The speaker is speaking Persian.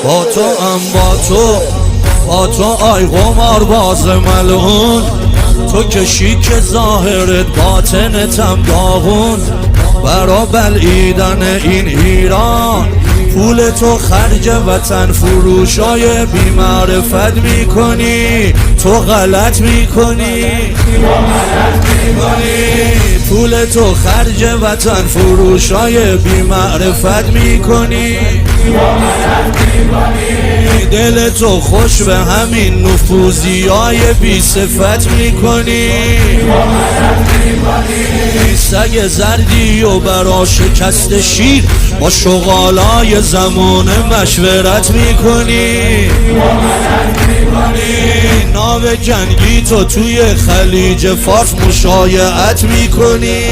با تو آی قمار باز ملعون، تو که شیک ظاهرت باطنتم داغون. برا بلعیدن این ایران پول تو خرج وطن فروشای بی معرفت میکنی، تو غلط میکنی. پول تو خرج وطن فروشای بی معرفت میکنی. دل تو خوش به همین نفوذیای بی صفت میکنی. سگ زردی و برا شکست شیر با شغالای زمانه مشورت میکنی. ناو جنگی تو توی خلیج فارس مشایعت میکنی.